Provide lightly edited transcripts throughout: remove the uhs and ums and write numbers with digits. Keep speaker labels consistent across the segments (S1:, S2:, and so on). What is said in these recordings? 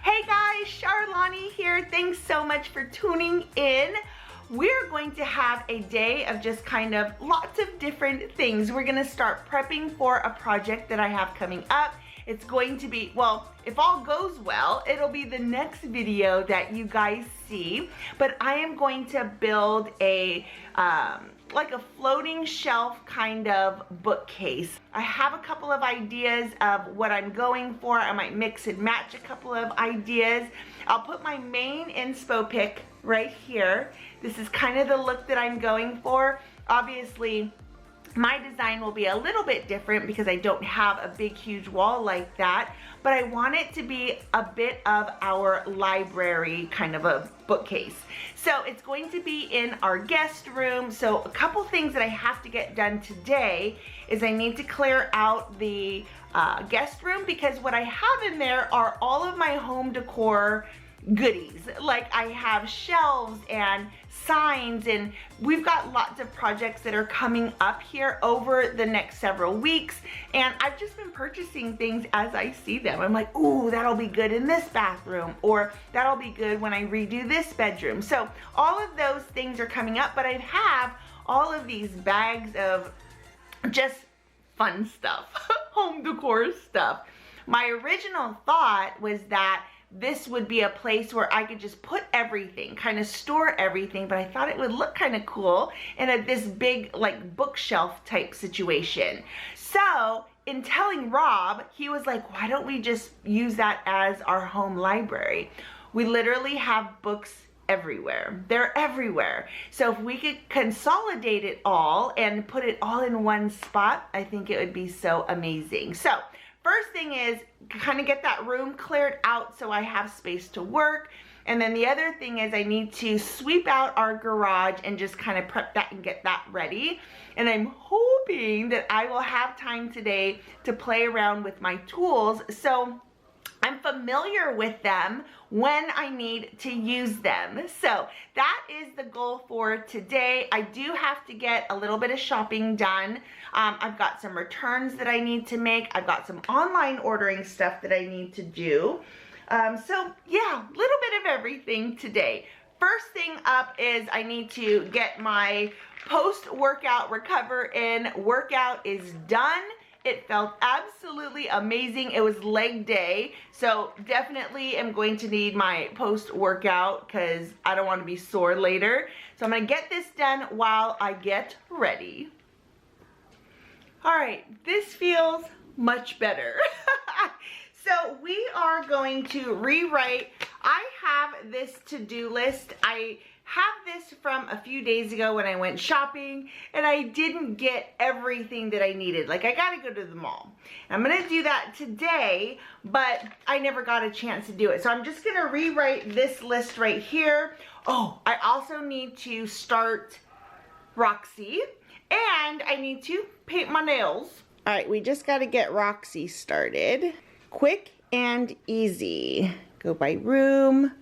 S1: Hey guys, Charlani here. Thanks so much for tuning in. We're going to have a day of just kind of lots of different things. We're gonna start prepping for a project that I have coming up. It's going to be, well, if all goes well, it'll be the next video that you guys see. But I am going to build a, like a floating shelf kind of bookcase. I have a couple of ideas of what I'm going for. I might mix and match a couple of ideas. I'll put my main inspo pick right here. This is kind of the look that I'm going for. Obviously, my design will be a little bit different because I don't have a big, huge wall like that, but I want it to be a bit of our library kind of a bookcase. So it's going to be in our guest room. So a couple things that I have to get done today is I need to clear out the guest room, because what I have in there are all of my home decor goodies. Like I have shelves and signs, and we've got lots of projects that are coming up here over the next several weeks, and I've just been purchasing things as I see them. I'm like, ooh, that'll be good in this bathroom, or that'll be good when I redo this bedroom. So all of those things are coming up, but I have all of these bags of just fun stuff, home decor stuff. My original thought was that this would be a place where I could just put everything, kind of store everything, but I thought it would look kind of cool in this big like bookshelf type situation. So in telling Rob, he was like, why don't we just use that as our home library? We literally have books everywhere. They're everywhere. So if we could consolidate it all and put it all in one spot, I think it would be so amazing. So first thing is kind of get that room cleared out so I have space to work. And then the other thing is I need to sweep out our garage and just kind of prep that and get that ready. And I'm hoping that I will have time today to play around with my tools, so I'm familiar with them when I need to use them. So that is the goal for today. I do have to get a little bit of shopping done. I've got some returns that I need to make. I've got some online ordering stuff that I need to do. So yeah, a little bit of everything today. First thing up is I need to get my post-workout recover in. Workout is done. It felt absolutely amazing. It was leg day, so definitely am going to need my post-workout because I don't want to be sore later. So I'm going to get this done while I get ready. All right, this feels much better. So we are going to rewrite. I have this to-do list. I have this from a few days ago when I went shopping, and I didn't get everything that I needed. Like, I gotta go to the mall. I'm gonna do that today, but I never got a chance to do it. So I'm just gonna rewrite this list right here. Oh, I also need to start Roxy, And I need to paint my nails. All right, we just got to get Roxy started. Quick and easy. Go by room,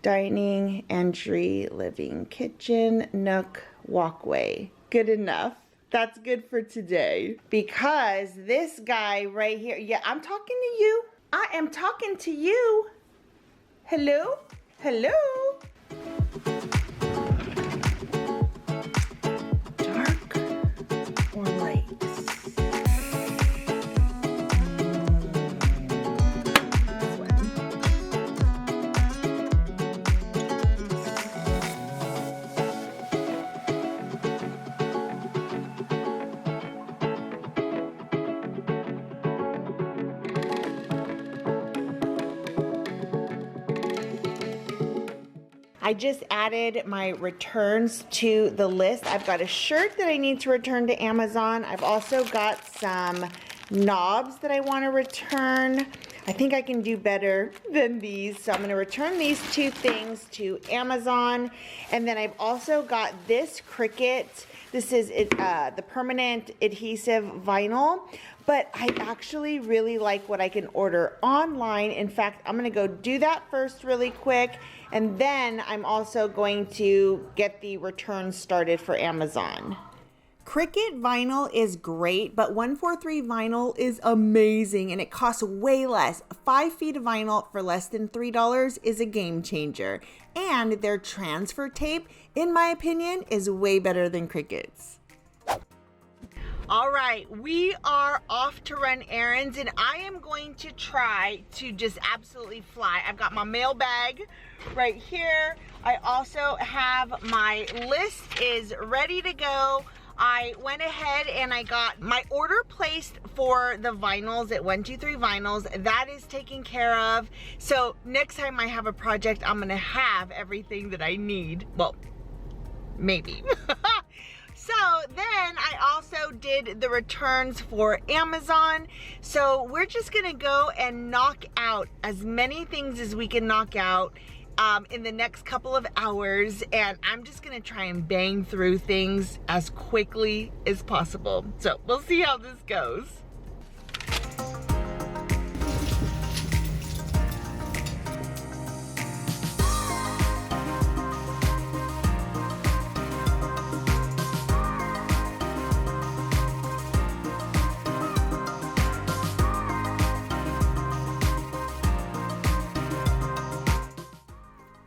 S1: dining, entry, living, kitchen, nook, walkway. Good enough. That's good for today. Because this guy right here, yeah, I'm talking to you. I am talking to you. Hello? Hello? Dark or light? This one. I just added my returns to the list. I've got a shirt that I need to return to Amazon. I've also got some knobs that I want to return. I think I can do better than these. So I'm going to return these two things to Amazon. And then I've also got this Cricut. This is the permanent adhesive vinyl. But I actually really like what I can order online. In fact, I'm going to go do that first really quick. And then I'm also going to get the return started for Amazon. Cricut vinyl is great, but 143 vinyl is amazing and it costs way less. 5 feet of vinyl for less than $3 is a game changer. And their transfer tape, in my opinion, is way better than Cricut's. All right, we are off to run errands and I am going to try to just absolutely fly. I've got my mail bag right here. I also have my list is ready to go. I went ahead and I got my order placed for the vinyls at 123 Vinyls. That is taken care of. So next time I have a project, I'm gonna have everything that I need. Well, maybe. So then I also did the returns for Amazon. So we're just gonna go and knock out as many things as we can knock out in the next couple of hours. And I'm just gonna try and bang through things as quickly as possible. So we'll see how this goes.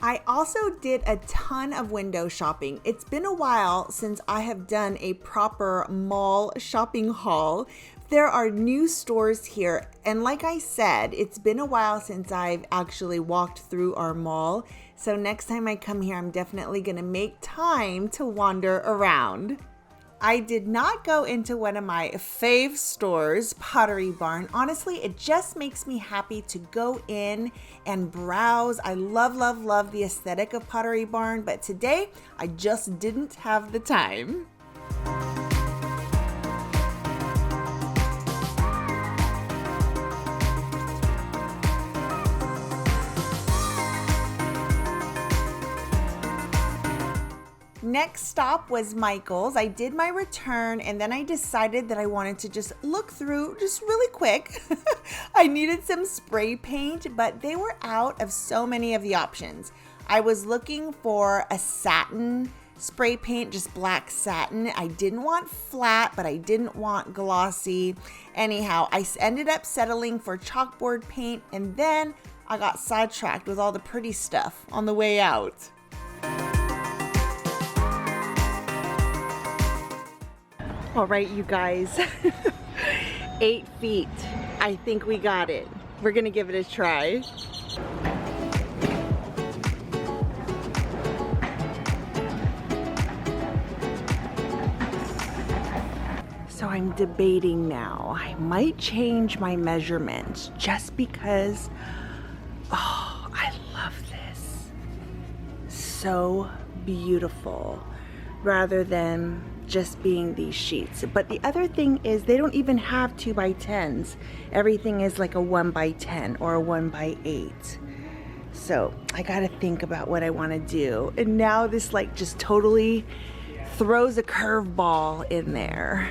S1: I also did a ton of window shopping. It's been a while since I have done a proper mall shopping haul. There are new stores here, and like I said, it's been a while since I've actually walked through our mall. So next time I come here, I'm definitely gonna make time to wander around. I did not go into one of my fave stores, Pottery Barn. Honestly, it just makes me happy to go in and browse. I love, love, love the aesthetic of Pottery Barn, but today I just didn't have the time. Next stop was Michael's. I did my return and then I decided that I wanted to just look through just really quick. I needed some spray paint, but they were out of so many of the options. I was looking for a satin spray paint, just black satin. I didn't want flat, but I didn't want glossy. Anyhow, I ended up settling for chalkboard paint and then I got sidetracked with all the pretty stuff on the way out. All right, you guys, 8 feet. I think we got it. We're gonna give it a try. So I'm debating now. I might change my measurements just because, oh, I love this. So beautiful, rather than just being these sheets. But the other thing is they don't even have 2x10s. Everything is like a 1x10 or a 1x8. So I gotta think about what I want to do. And now this like just totally throws a curveball in there.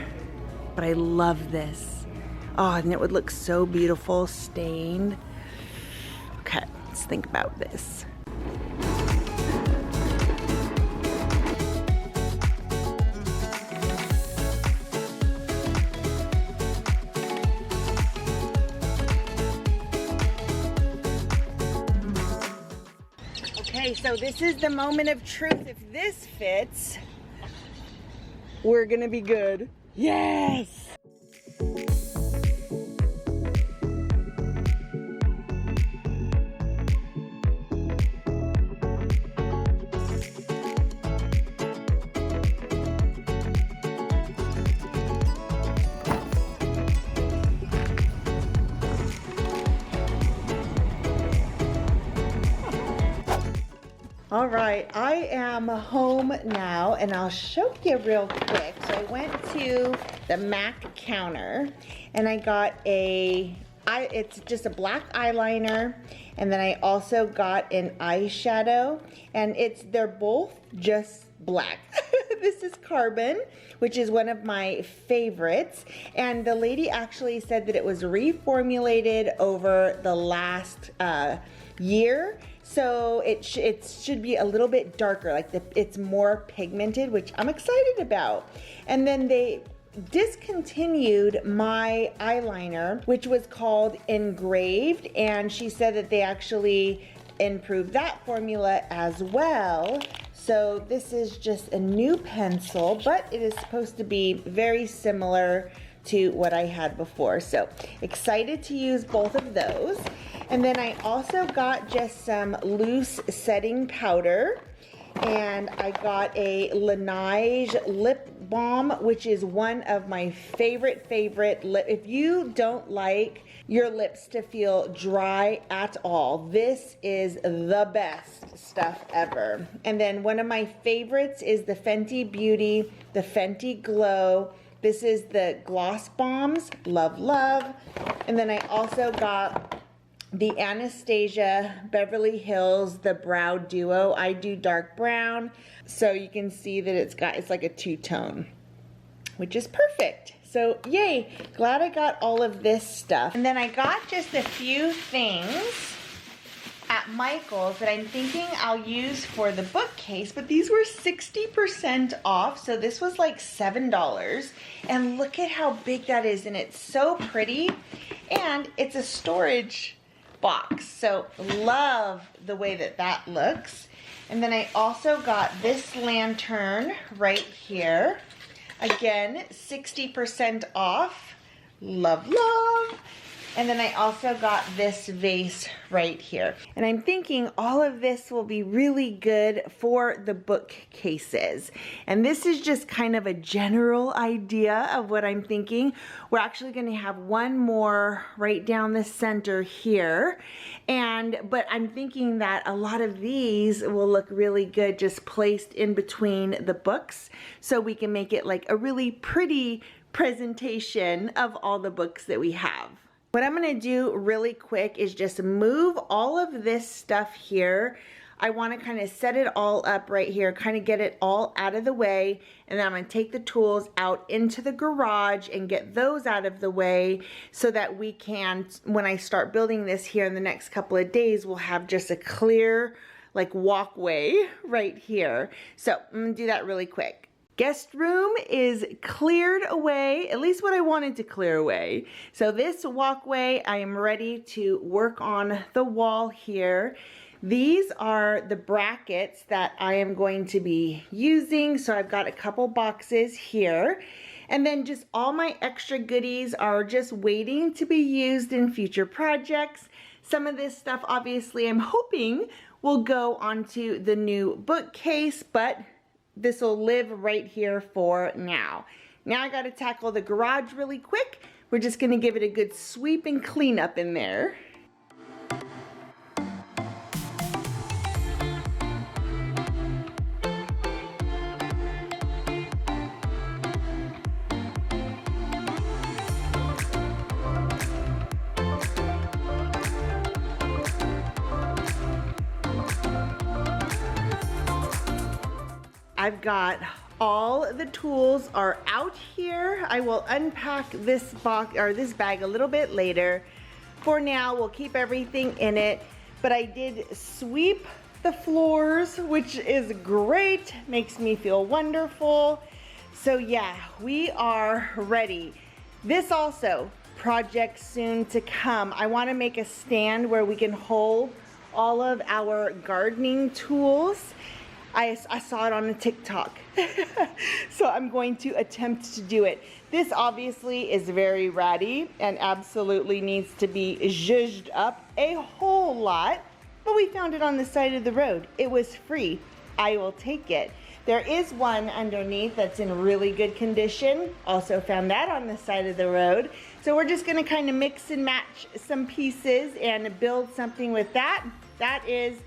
S1: But I love this. Oh, and it would look so beautiful stained. Okay, let's think about this. Okay, so this is the moment of truth. If this fits, we're gonna be good. Yes! All right, I am home now and I'll show you real quick. So I went to the MAC counter and I got it's just a black eyeliner, and then I also got an eyeshadow, and they're both just black. This is Carbon, which is one of my favorites, and the lady actually said that it was reformulated over the last year. So it should be a little bit darker, like it's more pigmented, which I'm excited about. And then they discontinued my eyeliner, which was called Engraved, and she said that they actually improved that formula as well. So this is just a new pencil, but it is supposed to be very similar to what I had before. So excited to use both of those. And then I also got just some loose setting powder, and I got a Laneige lip balm, which is one of my favorite lip. If you don't like your lips to feel dry at all, this is the best stuff ever. And then one of my favorites is the Fenty Beauty, the Fenty Glow. This is the Gloss Bombs, love, love. And then I also got the Anastasia Beverly Hills, the Brow Duo. I do dark brown, so you can see that it's like a two-tone, which is perfect. So yay, glad I got all of this stuff. And then I got just a few things at Michael's that I'm thinking I'll use for the bookcase, but these were 60% off, so this was like $7. And look at how big that is, and it's so pretty, and it's a storage box, so love the way that looks. And then I also got this lantern right here, again 60% off, love, love. And then I also got this vase right here. And I'm thinking all of this will be really good for the bookcases. And this is just kind of a general idea of what I'm thinking. We're actually going to have one more right down the center here. But I'm thinking that a lot of these will look really good just placed in between the books, so we can make it like a really pretty presentation of all the books that we have. What I'm gonna do really quick is just move all of this stuff here. I wanna kind of set it all up right here, kind of get it all out of the way, and then I'm gonna take the tools out into the garage and get those out of the way so that we can, when I start building this here in the next couple of days, we'll have just a clear like walkway right here. So I'm gonna do that really quick. Guest room is cleared away, at least what I wanted to clear away. So this walkway, I am ready to work on the wall here. These are the brackets that I am going to be using. So I've got a couple boxes here. And then just all my extra goodies are just waiting to be used in future projects. Some of this stuff, obviously, I'm hoping will go onto the new bookcase, but this will live right here for now. Now I gotta tackle the garage really quick. We're just gonna give it a good sweep and clean up in there. I've got all the tools are out here. I will unpack this box or this bag a little bit later. For now, we'll keep everything in it, but I did sweep the floors, which is great, makes me feel wonderful. So yeah, we are ready. This also, project soon to come. I want to make a stand where we can hold all of our gardening tools. I saw it on a TikTok. So I'm going to attempt to do it. This obviously is very ratty and absolutely needs to be zhuzhed up a whole lot, but we found it on the side of the road. It was free. I will take it. There is one underneath that's in really good condition. Also found that on the side of the road. So we're just gonna kind of mix and match some pieces and build something with that. That is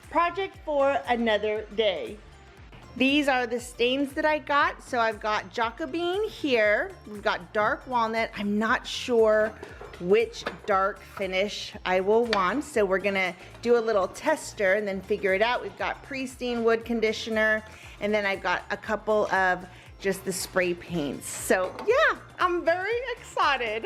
S1: project for another day. These are the stains that I got. So I've got Jacobine here. We've got dark walnut. I'm not sure which dark finish I will want. So we're gonna do a little tester and then figure it out. We've got pristine wood conditioner, and then I've got a couple of just the spray paints. So yeah, I'm very excited.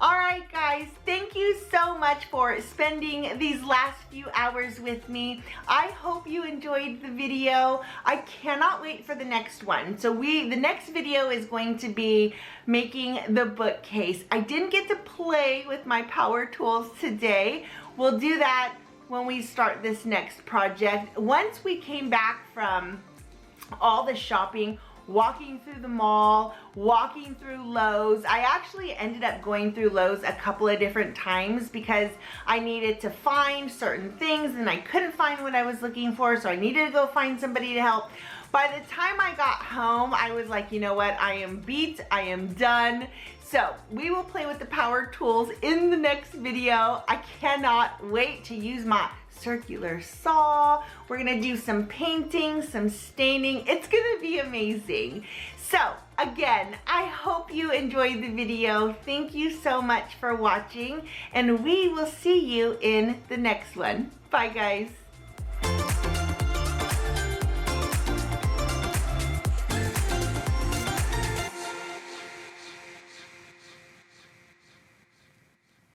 S1: All right, guys, thank you so much for spending these last few hours with me. I hope you enjoyed the video. I cannot wait for the next one. So the next video is going to be making the bookcase. I didn't get to play with my power tools today. We'll do that when we start this next project. Once we came back from all the shopping, walking through the mall, walking through Lowe's. I actually ended up going through Lowe's a couple of different times because I needed to find certain things and I couldn't find what I was looking for, so I needed to go find somebody to help. By the time I got home, I was like, you know what, I am beat, I am done. So we will play with the power tools in the next video. I cannot wait to use my circular saw. We're gonna do some painting, some staining. It's gonna be amazing. So again, I hope you enjoyed the video. Thank you so much for watching, and we will see you in the next one. Bye, guys.